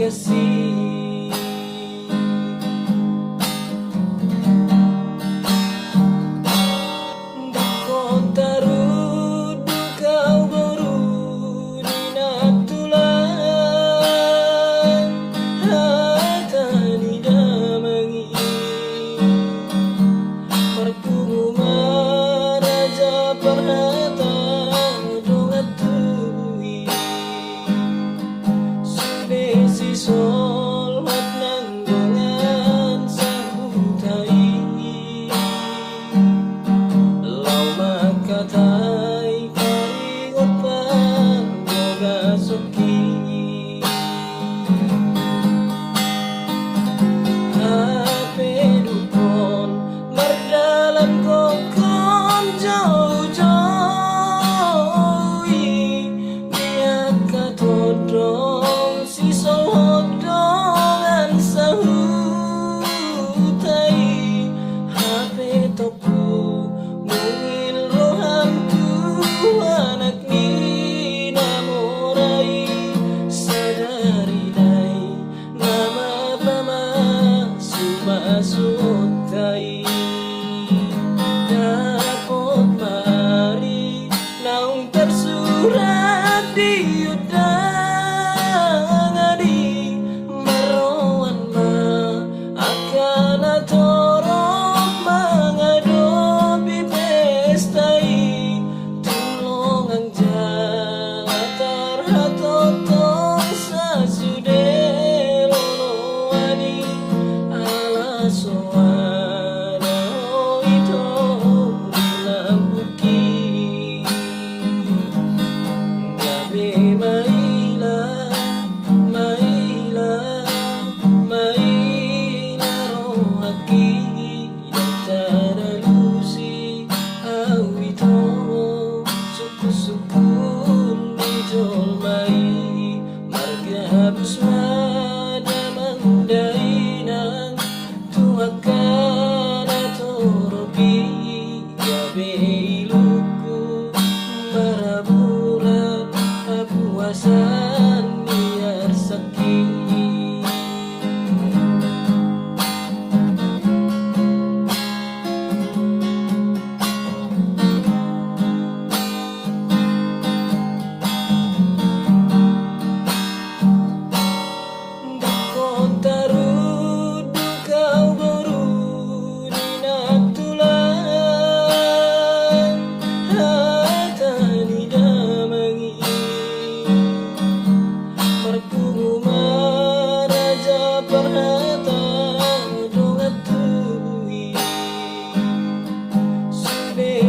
kasih. Di kota rudu kau baru dinatulan hata didamangi perkumuma raja perhata dongat tuhi si sol mat nang dongan sahutai lau makatai karingot panggoga soki hape dukon mardalan kokon jauh-jauh niat katodong si sol hodongan sahutai hape toku mungil roham tu anak ni namorai sadari dai nama mama suma sutai dapot mari naung tersurat di udang adi merowan ma akan atorok mengadopi pestai tulongang jatar hatotong sasude loloani ala soana itu lambuki gabe maila maila maila rohaki dantara lusi awito suku-sukun dijol mai marga habis mana mandainan tuakan atoropi gabe iluku maraburan kapuasan biar sakit. Di kota rudu kau baru dinatulan hata didamangi perkumuma raja perhata dongat tuhi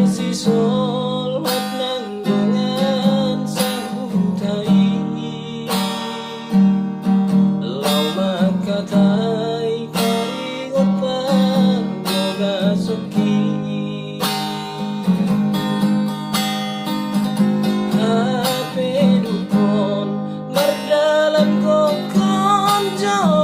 si sol mat nang dongan sahutai lau makatai karingot panggoga soki hape dukon mardalan kokon jauh